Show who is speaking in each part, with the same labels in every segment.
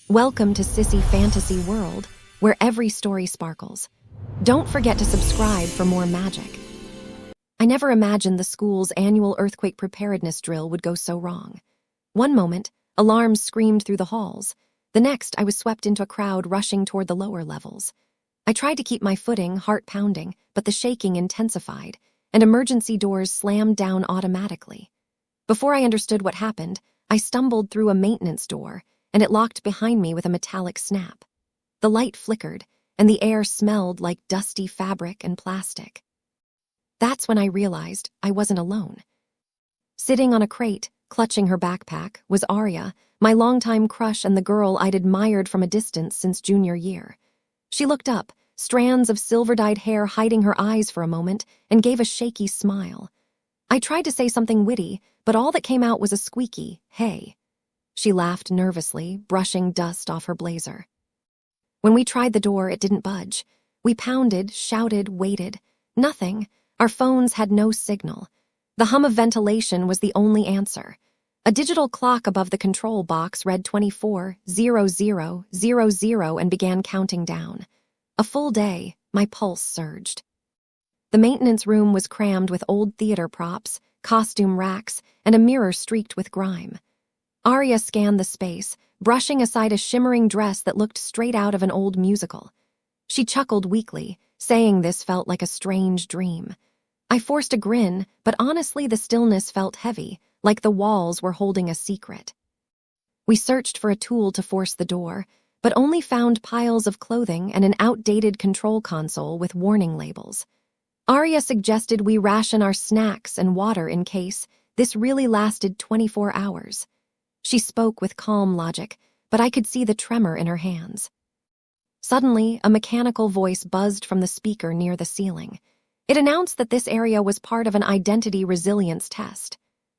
Speaker 1: Welcome to Sissy Fantasy World, where every story sparkles. Don't forget to subscribe for more magic. I never imagined the school's annual earthquake preparedness drill would go so wrong. One moment, alarms screamed through the halls. The next, I was swept into a crowd rushing toward the lower levels. I tried to keep my footing, heart pounding, but the shaking intensified, and emergency doors slammed down automatically. Before I understood what happened, I stumbled through a maintenance door, and it locked behind me with a metallic snap. The light flickered, and the air smelled like dusty fabric and plastic. That's when I realized I wasn't alone. Sitting on a crate, clutching her backpack, was Arya, my longtime crush and the girl I'd admired from a distance since junior year. She looked up, strands of silver-dyed hair hiding her eyes for a moment, and gave a shaky smile. I tried to say something witty, but all that came out was a squeaky, "Hey." She laughed nervously, brushing dust off her blazer. When we tried the door, it didn't budge. We pounded, shouted, waited. Nothing. Our phones had no signal. The hum of ventilation was the only answer. A digital clock above the control box read 24:00:00 and began counting down. A full day, my pulse surged. The maintenance room was crammed with old theater props, costume racks, and a mirror streaked with grime. Arya scanned the space, brushing aside a shimmering dress that looked straight out of an old musical. She chuckled weakly, saying this felt like a strange dream. I forced a grin, but honestly the stillness felt heavy, like the walls were holding a secret. We searched for a tool to force the door, but only found piles of clothing and an outdated control console with warning labels. Arya suggested we ration our snacks and water in case this really lasted 24 hours. She spoke with calm logic, but I could see the tremor in her hands. Suddenly, a mechanical voice buzzed from the speaker near the ceiling. It announced that this area was part of an identity resilience test,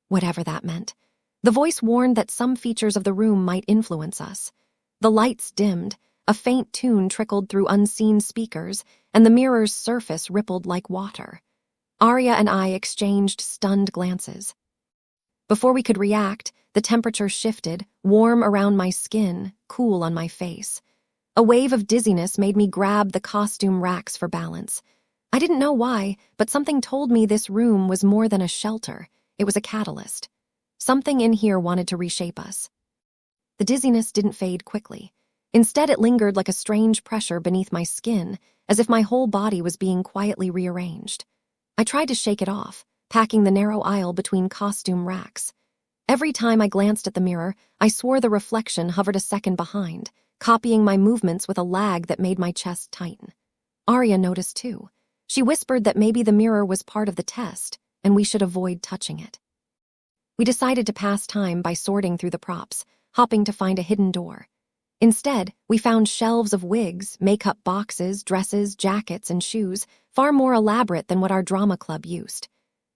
Speaker 1: whatever that meant. The voice warned that some features of the room might influence us. The lights dimmed, a faint tune trickled through unseen speakers, and the mirror's surface rippled like water. Arya and I exchanged stunned glances. Before we could react, the temperature shifted, warm around my skin, cool on my face. A wave of dizziness made me grab the costume racks for balance. I didn't know why, but something told me this room was more than a shelter. It was a catalyst. Something in here wanted to reshape us. The dizziness didn't fade quickly. Instead, it lingered like a strange pressure beneath my skin, as if my whole body was being quietly rearranged. I tried to shake it off, packing the narrow aisle between costume racks. Every time I glanced at the mirror, I swore the reflection hovered a second behind, copying my movements with a lag that made my chest tighten. Arya noticed too. She whispered that maybe the mirror was part of the test, and we should avoid touching it. We decided to pass time by sorting through the props, hopping to find a hidden door. Instead, we found shelves of wigs, makeup boxes, dresses, jackets, and shoes, far more elaborate than what our drama club used.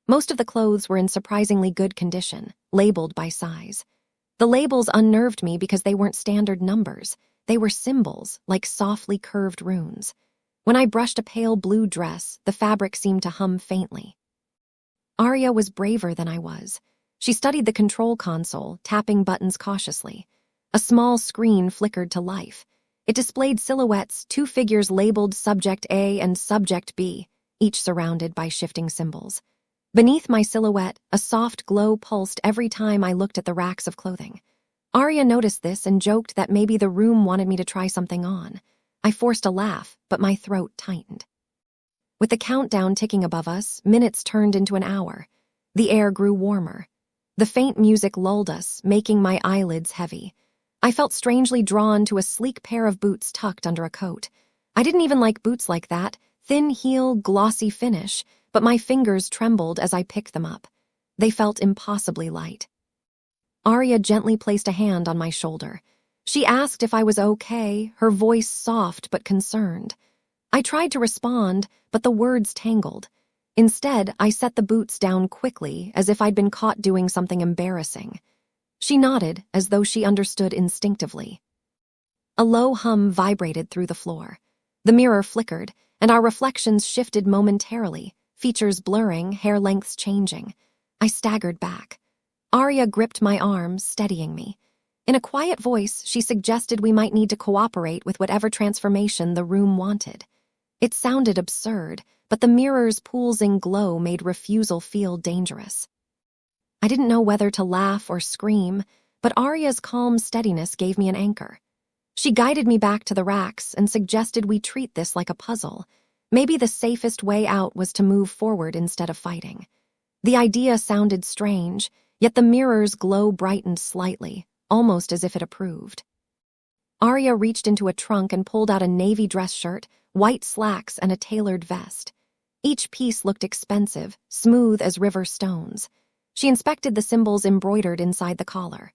Speaker 1: Most of the clothes were in surprisingly good condition, labeled by size. The labels unnerved me because they weren't standard numbers. They were symbols, like softly curved runes. When I brushed a pale blue dress, the fabric seemed to hum faintly. Arya was braver than I was. She studied the control console, tapping buttons cautiously. A small screen flickered to life. It displayed silhouettes, two figures labeled Subject A and Subject B, each surrounded by shifting symbols. Beneath my silhouette, a soft glow pulsed every time I looked at the racks of clothing. Arya noticed this and joked that maybe the room wanted me to try something on. I forced a laugh, but my throat tightened. With the countdown ticking above us, minutes turned into an hour. The air grew warmer. The faint music lulled us, making my eyelids heavy. I felt strangely drawn to a sleek pair of boots tucked under a coat. I didn't even like boots like that, thin heel, glossy finish, but my fingers trembled as I picked them up. They felt impossibly light. Arya gently placed a hand on my shoulder. She asked if I was okay, her voice soft but concerned. I tried to respond, but the words tangled. Instead, I set the boots down quickly, as if I'd been caught doing something embarrassing. She nodded, as though she understood instinctively. A low hum vibrated through the floor. The mirror flickered, and our reflections shifted momentarily, features blurring, hair lengths changing. I staggered back. Arya gripped my arm, steadying me. In a quiet voice, she suggested we might need to cooperate with whatever transformation the room wanted. It sounded absurd, but the mirror's pulsing glow made refusal feel dangerous. I didn't know whether to laugh or scream, but Arya's calm steadiness gave me an anchor. She guided me back to the racks and suggested we treat this like a puzzle. Maybe the safest way out was to move forward instead of fighting. The idea sounded strange, yet the mirror's glow brightened slightly, almost as if it approved. Arya reached into a trunk and pulled out a navy dress shirt, white slacks, and a tailored vest. Each piece looked expensive, smooth as river stones. She inspected the symbols embroidered inside the collar.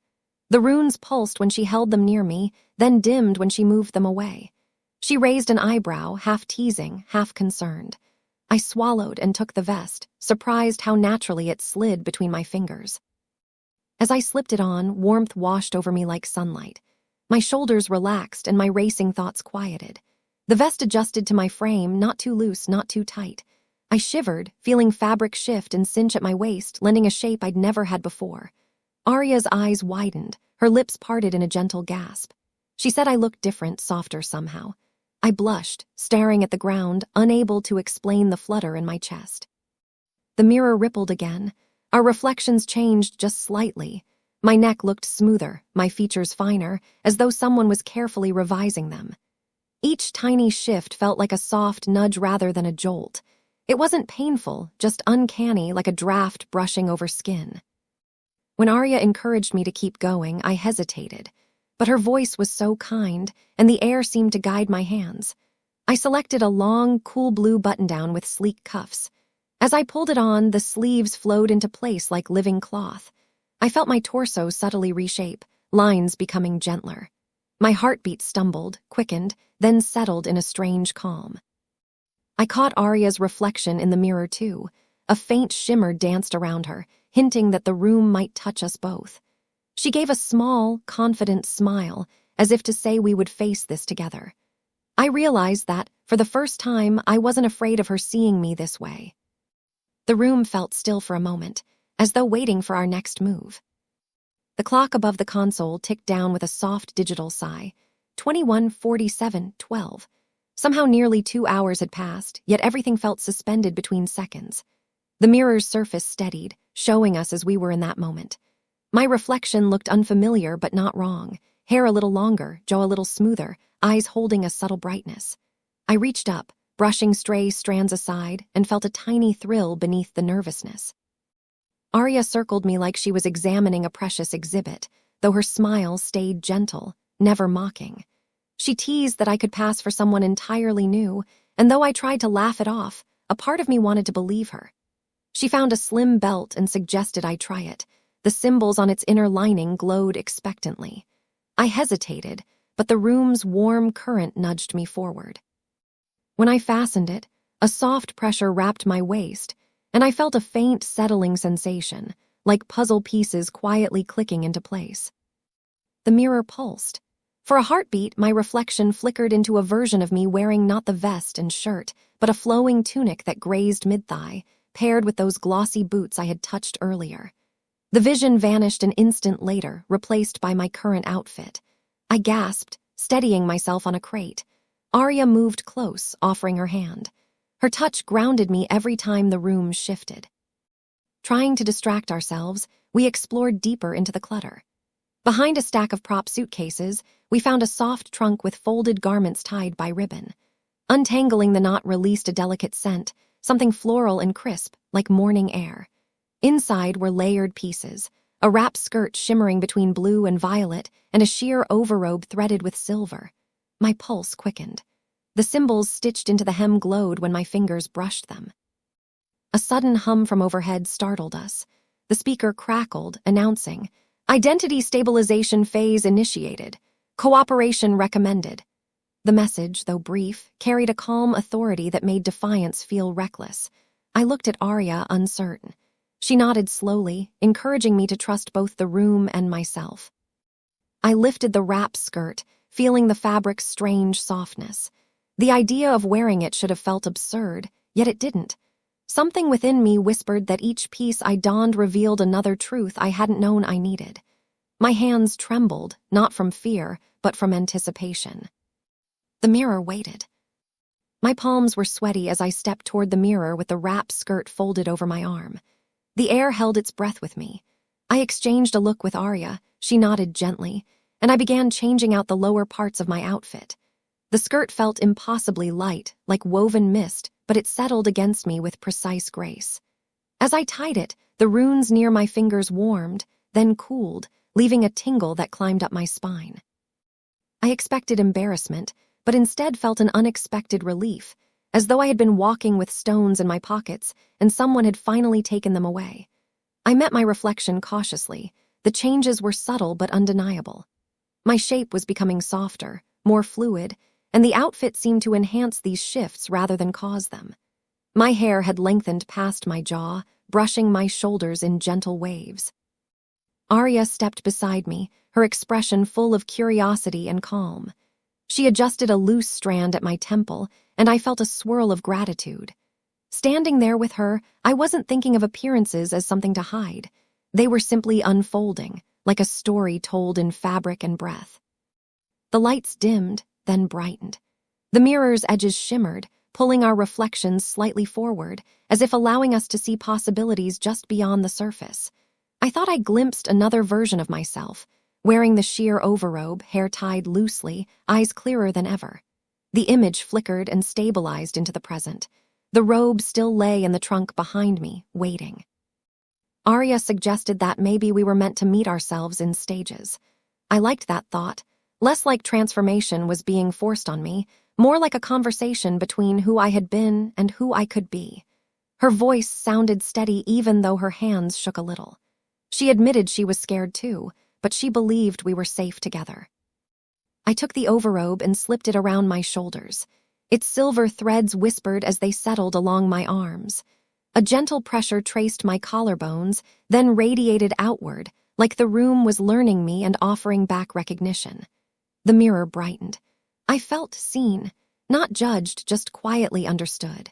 Speaker 1: The runes pulsed when she held them near me, then dimmed when she moved them away. She raised an eyebrow, half teasing, half concerned. I swallowed and took the vest, surprised how naturally it slid between my fingers. As I slipped it on, warmth washed over me like sunlight. My shoulders relaxed and my racing thoughts quieted. The vest adjusted to my frame, not too loose, not too tight. I shivered, feeling fabric shift and cinch at my waist, lending a shape I'd never had before. Arya's eyes widened, her lips parted in a gentle gasp. She said I looked different, softer somehow. I blushed, staring at the ground, unable to explain the flutter in my chest. The mirror rippled again. Our reflections changed just slightly. My neck looked smoother, my features finer, as though someone was carefully revising them. Each tiny shift felt like a soft nudge rather than a jolt. It wasn't painful, just uncanny, like a draft brushing over skin. When Arya encouraged me to keep going, I hesitated. But her voice was so kind, and the air seemed to guide my hands. I selected a long, cool blue button-down with sleek cuffs. As I pulled it on, the sleeves flowed into place like living cloth. I felt my torso subtly reshape, lines becoming gentler. My heartbeat stumbled, quickened, then settled in a strange calm. I caught Arya's reflection in the mirror too. A faint shimmer danced around her, hinting that the room might touch us both. She gave a small, confident smile, as if to say we would face this together. I realized that, for the first time, I wasn't afraid of her seeing me this way. The room felt still for a moment, as though waiting for our next move. The clock above the console ticked down with a soft digital sigh. 21:47:12. Somehow nearly 2 hours had passed, yet everything felt suspended between seconds. The mirror's surface steadied, showing us as we were in that moment. My reflection looked unfamiliar but not wrong. Hair a little longer, jaw a little smoother, eyes holding a subtle brightness. I reached up, brushing stray strands aside, and felt a tiny thrill beneath the nervousness. Arya circled me like she was examining a precious exhibit, though her smile stayed gentle, never mocking. She teased that I could pass for someone entirely new, and though I tried to laugh it off, a part of me wanted to believe her. She found a slim belt and suggested I try it. The symbols on its inner lining glowed expectantly. I hesitated, but the room's warm current nudged me forward. When I fastened it, a soft pressure wrapped my waist, and I felt a faint settling sensation, like puzzle pieces quietly clicking into place. The mirror pulsed. For a heartbeat, my reflection flickered into a version of me wearing not the vest and shirt, but a flowing tunic that grazed mid-thigh, paired with those glossy boots I had touched earlier. The vision vanished an instant later, replaced by my current outfit. I gasped, steadying myself on a crate. Arya moved close, offering her hand. Her touch grounded me every time the room shifted. Trying to distract ourselves, we explored deeper into the clutter. Behind a stack of prop suitcases, we found a soft trunk with folded garments tied by ribbon. Untangling the knot released a delicate scent, something floral and crisp, like morning air. Inside were layered pieces, a wrap skirt shimmering between blue and violet, and a sheer overrobe threaded with silver. My pulse quickened. The symbols stitched into the hem glowed when my fingers brushed them. A sudden hum from overhead startled us. The speaker crackled, announcing, "Identity stabilization phase initiated. Cooperation recommended." The message, though brief, carried a calm authority that made defiance feel reckless. I looked at Arya, uncertain. She nodded slowly, encouraging me to trust both the room and myself. I lifted the wrap skirt, feeling the fabric's strange softness. The idea of wearing it should have felt absurd, yet it didn't. Something within me whispered that each piece I donned revealed another truth I hadn't known I needed. My hands trembled, not from fear, but from anticipation. The mirror waited. My palms were sweaty as I stepped toward the mirror with the wrap skirt folded over my arm. The air held its breath with me. I exchanged a look with Arya. She nodded gently, and I began changing out the lower parts of my outfit. The skirt felt impossibly light, like woven mist, but it settled against me with precise grace. As I tied it, the runes near my fingers warmed, then cooled, leaving a tingle that climbed up my spine. I expected embarrassment, but instead felt an unexpected relief, as though I had been walking with stones in my pockets and someone had finally taken them away. I met my reflection cautiously. The changes were subtle but undeniable. My shape was becoming softer, more fluid, and the outfit seemed to enhance these shifts rather than cause them. My hair had lengthened past my jaw, brushing my shoulders in gentle waves. Arya stepped beside me, her expression full of curiosity and calm. She adjusted a loose strand at my temple, and I felt a swirl of gratitude. Standing there with her, I wasn't thinking of appearances as something to hide. They were simply unfolding, like a story told in fabric and breath. The lights dimmed, then brightened. The mirror's edges shimmered, pulling our reflections slightly forward, as if allowing us to see possibilities just beyond the surface. I thought I glimpsed another version of myself, wearing the sheer overrobe, hair tied loosely, eyes clearer than ever. The image flickered and stabilized into the present. The robe still lay in the trunk behind me, waiting. Arya suggested that maybe we were meant to meet ourselves in stages. I liked that thought. Less like transformation was being forced on me, more like a conversation between who I had been and who I could be. Her voice sounded steady even though her hands shook a little. She admitted she was scared too, but she believed we were safe together. I took the overrobe and slipped it around my shoulders. Its silver threads whispered as they settled along my arms. A gentle pressure traced my collarbones, then radiated outward, like the room was learning me and offering back recognition. The mirror brightened. I felt seen, not judged, just quietly understood.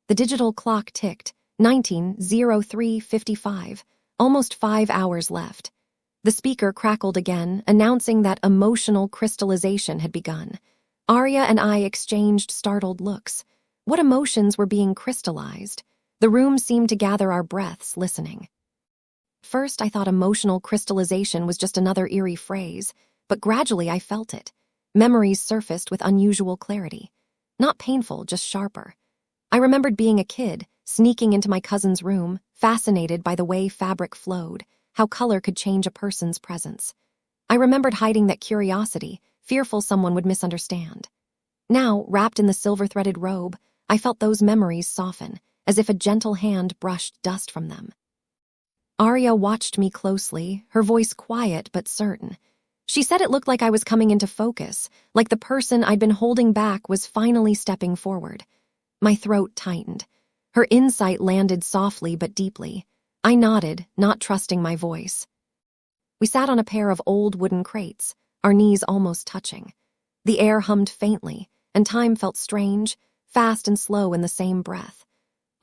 Speaker 1: The digital clock ticked, 19:03:55, almost 5 hours left. The speaker crackled again, announcing that emotional crystallization had begun. Arya and I exchanged startled looks. What emotions were being crystallized? The room seemed to gather our breaths, listening. First, I thought emotional crystallization was just another eerie phrase, but gradually I felt it. Memories surfaced with unusual clarity. Not painful, just sharper. I remembered being a kid, sneaking into my cousin's room, fascinated by the way fabric flowed, how color could change a person's presence. I remembered hiding that curiosity, fearful someone would misunderstand. Now, wrapped in the silver-threaded robe, I felt those memories soften, as if a gentle hand brushed dust from them. Arya watched me closely, her voice quiet but certain. She said it looked like I was coming into focus, like the person I'd been holding back was finally stepping forward. My throat tightened. Her insight landed softly but deeply. I nodded, not trusting my voice. We sat on a pair of old wooden crates, our knees almost touching. The air hummed faintly, and time felt strange, fast and slow in the same breath.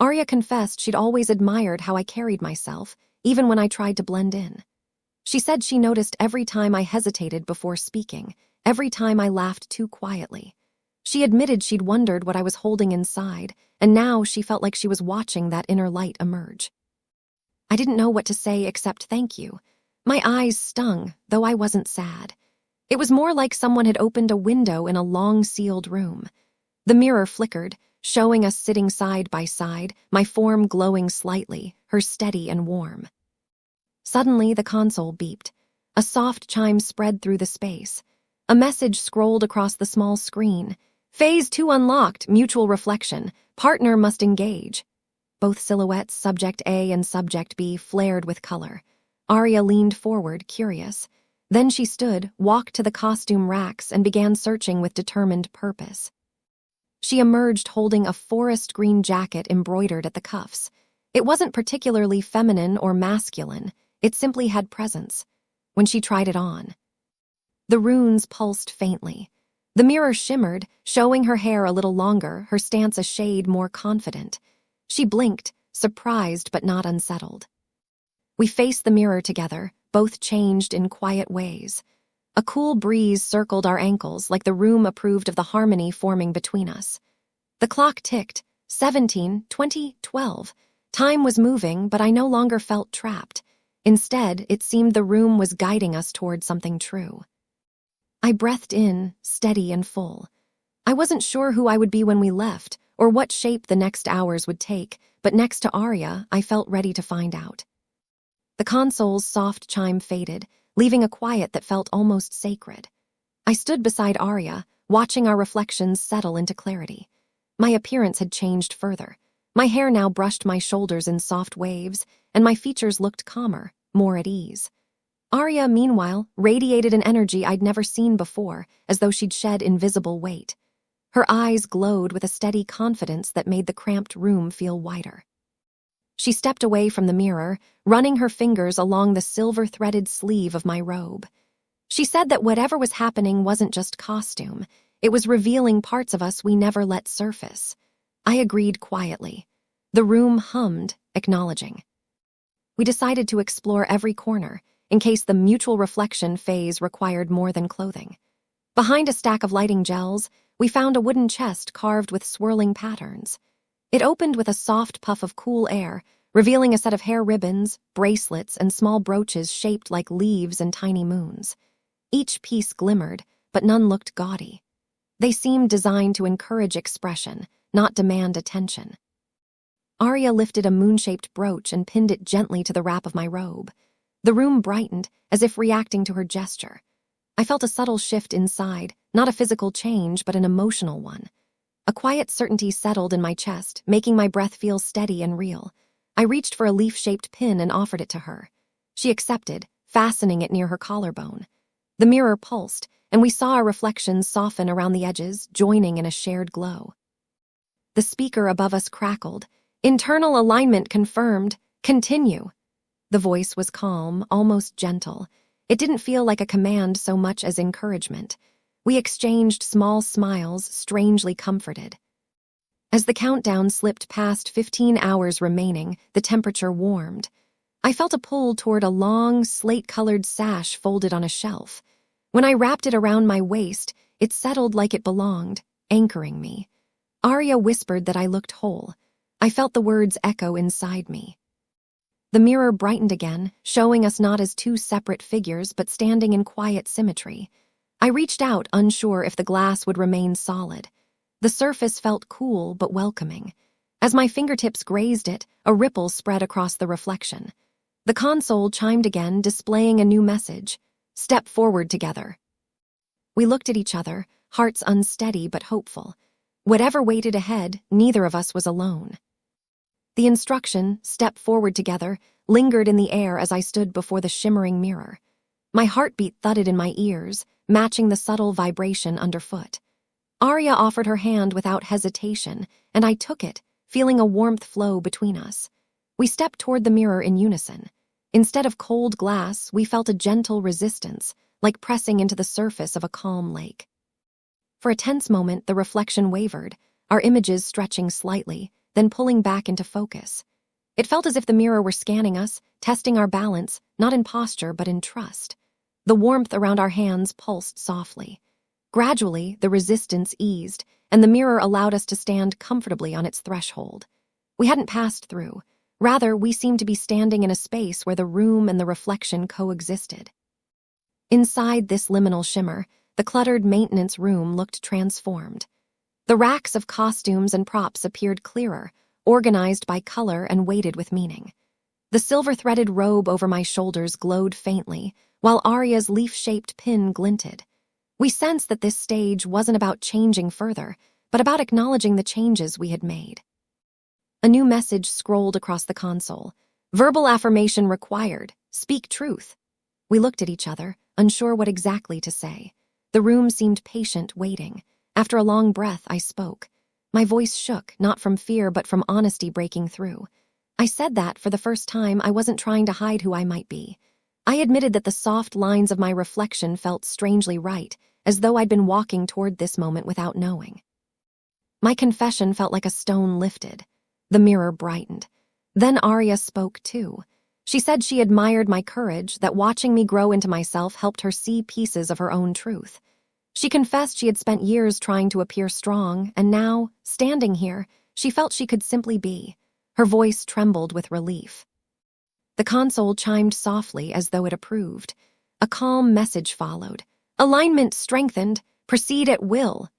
Speaker 1: Arya confessed she'd always admired how I carried myself, even when I tried to blend in. She said she noticed every time I hesitated before speaking, every time I laughed too quietly. She admitted she'd wondered what I was holding inside, and now she felt like she was watching that inner light emerge. I didn't know what to say except thank you. My eyes stung, though I wasn't sad. It was more like someone had opened a window in a long-sealed room. The mirror flickered, showing us sitting side by side, my form glowing slightly, her steady and warm. Suddenly, the console beeped. A soft chime spread through the space. A message scrolled across the small screen. Phase 2 unlocked, mutual reflection. Partner must engage. Both silhouettes, Subject A and Subject B, flared with color. Arya leaned forward, curious. Then she stood, walked to the costume racks, and began searching with determined purpose. She emerged holding a forest green jacket embroidered at the cuffs. It wasn't particularly feminine or masculine. It simply had presence. When she tried it on, the runes pulsed faintly. The mirror shimmered, showing her hair a little longer, her stance a shade more confident. She blinked, surprised but not unsettled. We faced the mirror together, both changed in quiet ways. A cool breeze circled our ankles like the room approved of the harmony forming between us. The clock ticked, 17, 20, 12. Time was moving, but I no longer felt trapped. Instead, it seemed the room was guiding us toward something true. I breathed in, steady and full. I wasn't sure who I would be when we left, or what shape the next hours would take, but next to Arya, I felt ready to find out. The console's soft chime faded, leaving a quiet that felt almost sacred. I stood beside Arya, watching our reflections settle into clarity. My appearance had changed further. My hair now brushed my shoulders in soft waves, and my features looked calmer, more at ease. Arya, meanwhile, radiated an energy I'd never seen before, as though she'd shed invisible weight. Her eyes glowed with a steady confidence that made the cramped room feel wider. She stepped away from the mirror, running her fingers along the silver-threaded sleeve of my robe. She said that whatever was happening wasn't just costume. It was revealing parts of us we never let surface. I agreed quietly. The room hummed, acknowledging. We decided to explore every corner, in case the mutual reflection phase required more than clothing. Behind a stack of lighting gels, we found a wooden chest carved with swirling patterns. It opened with a soft puff of cool air, revealing a set of hair ribbons, bracelets, and small brooches shaped like leaves and tiny moons. Each piece glimmered, but none looked gaudy. They seemed designed to encourage expression, not demand attention. Arya lifted a moon-shaped brooch and pinned it gently to the wrap of my robe. The room brightened, as if reacting to her gesture. I felt a subtle shift inside, not a physical change, but an emotional one. A quiet certainty settled in my chest, making my breath feel steady and real. I reached for a leaf-shaped pin and offered it to her. She accepted, fastening it near her collarbone. The mirror pulsed, and we saw our reflections soften around the edges, joining in a shared glow. The speaker above us crackled. "Internal alignment confirmed. Continue." The voice was calm, almost gentle. It didn't feel like a command so much as encouragement. We exchanged small smiles, strangely comforted. As the countdown slipped past 15 hours remaining, the temperature warmed. I felt a pull toward a long, slate-colored sash folded on a shelf. When I wrapped it around my waist, it settled like it belonged, anchoring me. Arya whispered that I looked whole. I felt the words echo inside me. The mirror brightened again, showing us not as two separate figures but standing in quiet symmetry. I reached out, unsure if the glass would remain solid. The surface felt cool but welcoming. As my fingertips grazed it, a ripple spread across the reflection. The console chimed again, displaying a new message. "Step forward together." We looked at each other, hearts unsteady but hopeful. Whatever waited ahead, neither of us was alone. The instruction, "Step forward together," lingered in the air as I stood before the shimmering mirror. My heartbeat thudded in my ears, matching the subtle vibration underfoot. Arya offered her hand without hesitation, and I took it, feeling a warmth flow between us. We stepped toward the mirror in unison. Instead of cold glass, we felt a gentle resistance, like pressing into the surface of a calm lake. For a tense moment, the reflection wavered, our images stretching slightly, then pulling back into focus. It felt as if the mirror were scanning us, testing our balance, not in posture but in trust. The warmth around our hands pulsed softly. Gradually, the resistance eased, and the mirror allowed us to stand comfortably on its threshold. We hadn't passed through. Rather, we seemed to be standing in a space where the room and the reflection coexisted. Inside this liminal shimmer, the cluttered maintenance room looked transformed. The racks of costumes and props appeared clearer, organized by color and weighted with meaning. The silver-threaded robe over my shoulders glowed faintly, while Arya's leaf-shaped pin glinted. We sensed that this stage wasn't about changing further, but about acknowledging the changes we had made. A new message scrolled across the console. "Verbal affirmation required. Speak truth." We looked at each other, unsure what exactly to say. The room seemed patient, waiting. After a long breath, I spoke. My voice shook, not from fear but from honesty breaking through. I said that, for the first time, I wasn't trying to hide who I might be. I admitted that the soft lines of my reflection felt strangely right, as though I'd been walking toward this moment without knowing. My confession felt like a stone lifted. The mirror brightened. Then Arya spoke too. She said she admired my courage, that watching me grow into myself helped her see pieces of her own truth. She confessed she had spent years trying to appear strong, and now, standing here, she felt she could simply be. Her voice trembled with relief. The console chimed softly as though it approved. A calm message followed. Alignment strengthened. Proceed at will.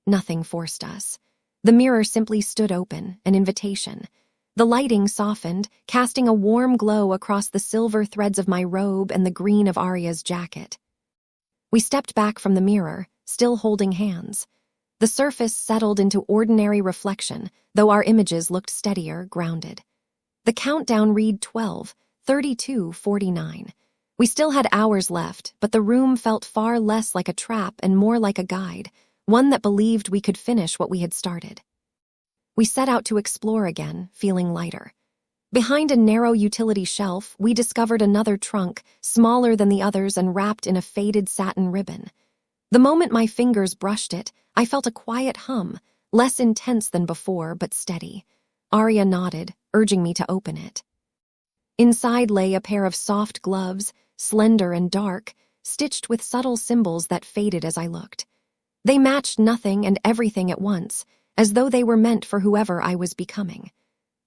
Speaker 1: Nothing forced us. The mirror simply stood open, an invitation. The lighting softened, casting a warm glow across the silver threads of my robe and the green of Arya's jacket. We stepped back from the mirror, still holding hands. The surface settled into ordinary reflection, though our images looked steadier, grounded. The countdown read 12, 32, 49. We still had hours left, but the room felt far less like a trap and more like a guide, one that believed we could finish what we had started. We set out to explore again, feeling lighter. Behind a narrow utility shelf, we discovered another trunk, smaller than the others and wrapped in a faded satin ribbon. The moment my fingers brushed it, I felt a quiet hum, less intense than before, but steady. Arya nodded, urging me to open it. Inside lay a pair of soft gloves, slender and dark, stitched with subtle symbols that faded as I looked. They matched nothing and everything at once, as though they were meant for whoever I was becoming.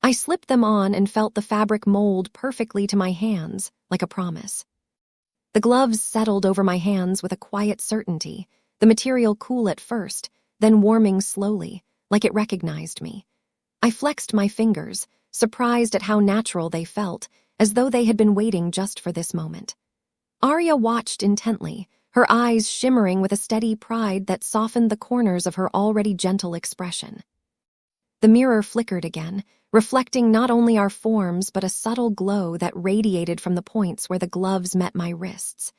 Speaker 1: I slipped them on and felt the fabric mold perfectly to my hands, like a promise. The gloves settled over my hands with a quiet certainty, the material cool at first, then warming slowly, like it recognized me. I flexed my fingers, surprised at how natural they felt, as though they had been waiting just for this moment. Arya watched intently, her eyes shimmering with a steady pride that softened the corners of her already gentle expression. The mirror flickered again, reflecting not only our forms but a subtle glow that radiated from the points where the gloves met my wrists.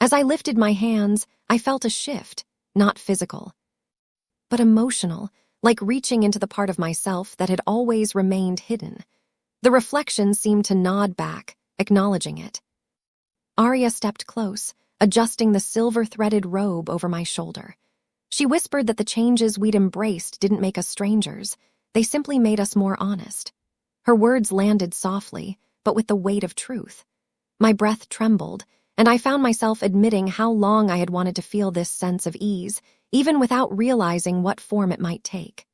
Speaker 1: As I lifted my hands, I felt a shift, not physical, but emotional, like reaching into the part of myself that had always remained hidden. The reflection seemed to nod back, acknowledging it. Arya stepped close, adjusting the silver-threaded robe over my shoulder. She whispered that the changes we'd embraced didn't make us strangers, they simply made us more honest. Her words landed softly, but with the weight of truth. My breath trembled, and I found myself admitting how long I had wanted to feel this sense of ease, even without realizing what form it might take.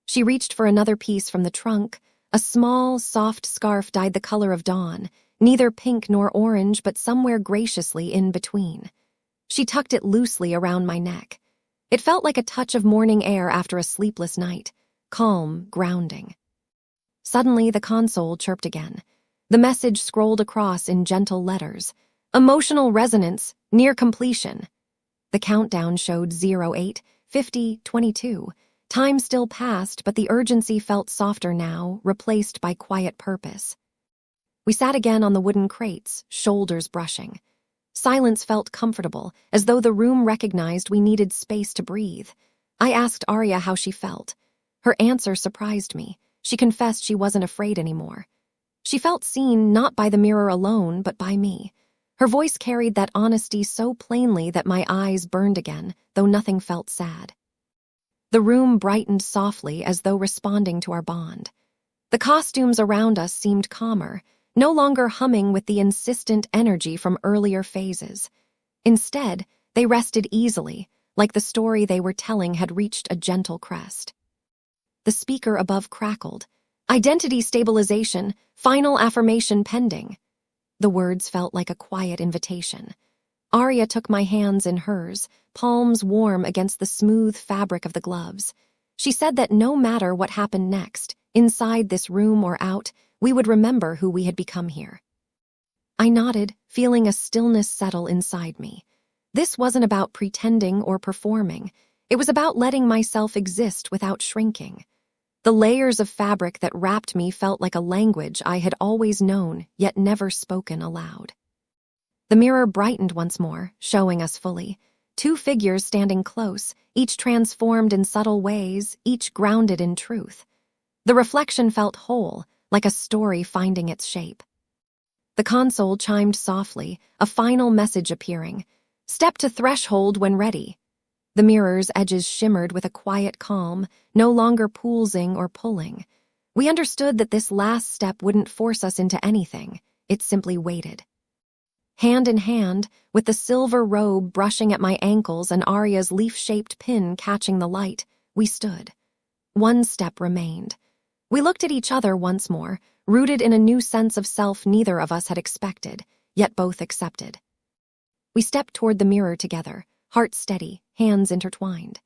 Speaker 1: She reached for another piece from the trunk, a small, soft scarf dyed the color of dawn, neither pink nor orange but somewhere graciously in between. She tucked it loosely around my neck. It felt like a touch of morning air after a sleepless night, calm, grounding. Suddenly, the console chirped again. The message scrolled across in gentle letters. Emotional resonance, near completion. The countdown showed 08, 50, 22. Time still passed, but the urgency felt softer now, replaced by quiet purpose. We sat again on the wooden crates, shoulders brushing. Silence felt comfortable, as though the room recognized we needed space to breathe. I asked Arya how she felt. Her answer surprised me. She confessed she wasn't afraid anymore. She felt seen not by the mirror alone, but by me. Her voice carried that honesty so plainly that my eyes burned again, though nothing felt sad. The room brightened softly as though responding to our bond. The costumes around us seemed calmer, no longer humming with the insistent energy from earlier phases. Instead, they rested easily, like the story they were telling had reached a gentle crest. The speaker above crackled. Identity stabilization, final affirmation pending. The words felt like a quiet invitation. Arya took my hands in hers, palms warm against the smooth fabric of the gloves. She said that no matter what happened next, inside this room or out, we would remember who we had become here. I nodded, feeling a stillness settle inside me. This wasn't about pretending or performing. It was about letting myself exist without shrinking. The layers of fabric that wrapped me felt like a language I had always known, yet never spoken aloud. The mirror brightened once more, showing us fully. Two figures standing close, each transformed in subtle ways, each grounded in truth. The reflection felt whole, like a story finding its shape. The console chimed softly, a final message appearing. Step to threshold when ready. The mirror's edges shimmered with a quiet calm, no longer pulsing or pulling. We understood that this last step wouldn't force us into anything. it simply waited. Hand in hand, with the silver robe brushing at my ankles and Arya's leaf-shaped pin catching the light, we stood. One step remained. We looked at each other once more, rooted in a new sense of self neither of us had expected, yet both accepted. We stepped toward the mirror together, hearts steady, hands intertwined.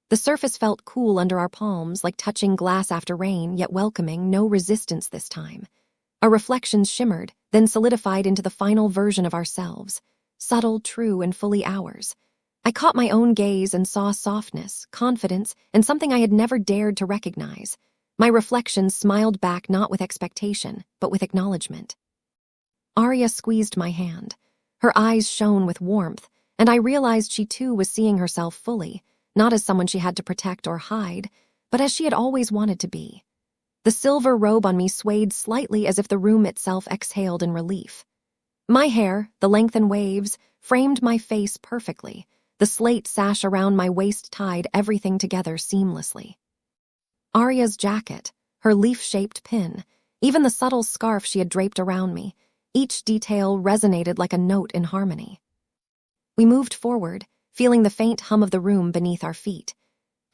Speaker 1: The surface felt cool under our palms, like touching glass after rain, yet welcoming, no resistance this time. Our reflections shimmered, then solidified into the final version of ourselves, subtle, true, and fully ours. I caught my own gaze and saw softness, confidence, and something I had never dared to recognize. My reflections smiled back not with expectation, but with acknowledgement. Arya squeezed my hand. Her eyes shone with warmth, and I realized she too was seeing herself fully, not as someone she had to protect or hide, but as she had always wanted to be. The silver robe on me swayed slightly as if the room itself exhaled in relief. My hair, the length and waves, framed my face perfectly. The slate sash around my waist tied everything together seamlessly. Arya's jacket, her leaf-shaped pin, even the subtle scarf she had draped around me, each detail resonated like a note in harmony. We moved forward, feeling the faint hum of the room beneath our feet.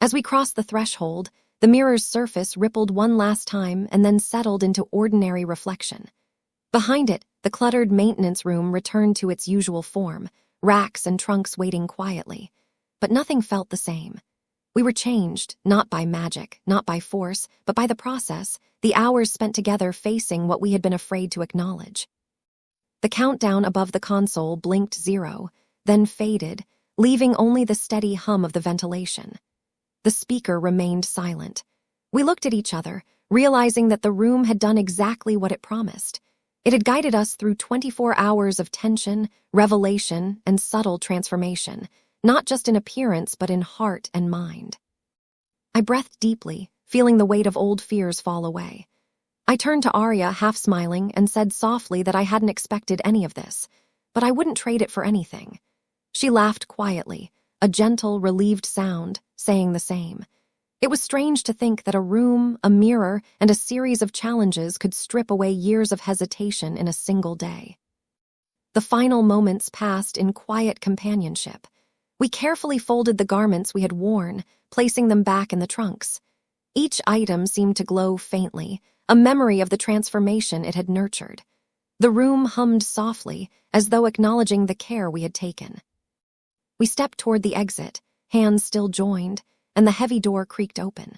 Speaker 1: As we crossed the threshold, the mirror's surface rippled one last time and then settled into ordinary reflection. Behind it, the cluttered maintenance room returned to its usual form, racks and trunks waiting quietly. But nothing felt the same. We were changed, not by magic, not by force, but by the process, the hours spent together facing what we had been afraid to acknowledge. The countdown above the console blinked 0, then faded, leaving only the steady hum of the ventilation. The speaker remained silent. We looked at each other, realizing that the room had done exactly what it promised. It had guided us through 24 hours of tension, revelation, and subtle transformation, not just in appearance but in heart and mind. I breathed deeply, feeling the weight of old fears fall away. I turned to Arya, half smiling, and said softly that I hadn't expected any of this, but I wouldn't trade it for anything. She laughed quietly, a gentle, relieved sound, saying the same. It was strange to think that a room, a mirror, and a series of challenges could strip away years of hesitation in a single day. The final moments passed in quiet companionship. We carefully folded the garments we had worn, placing them back in the trunks. Each item seemed to glow faintly, a memory of the transformation it had nurtured. The room hummed softly, as though acknowledging the care we had taken. We stepped toward the exit, hands still joined, and the heavy door creaked open.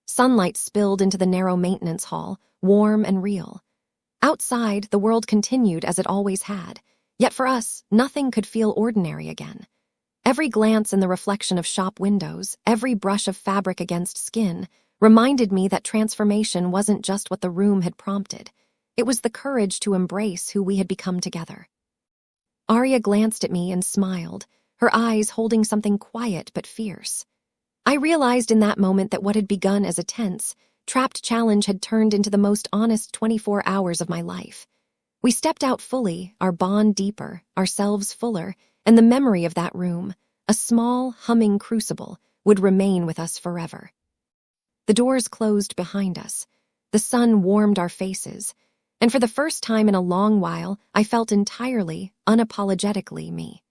Speaker 1: Sunlight spilled into the narrow maintenance hall, warm and real. Outside, the world continued as it always had, yet for us, nothing could feel ordinary again. Every glance in the reflection of shop windows, every brush of fabric against skin, reminded me that transformation wasn't just what the room had prompted. It was the courage to embrace who we had become together. Arya glanced at me and smiled, her eyes holding something quiet but fierce. I realized in that moment that what had begun as a tense, trapped challenge had turned into the most honest 24 hours of my life. We stepped out fully, our bond deeper, ourselves fuller, and the memory of that room, a small, humming crucible, would remain with us forever. The doors closed behind us. The sun warmed our faces, and for the first time in a long while, I felt entirely, unapologetically me.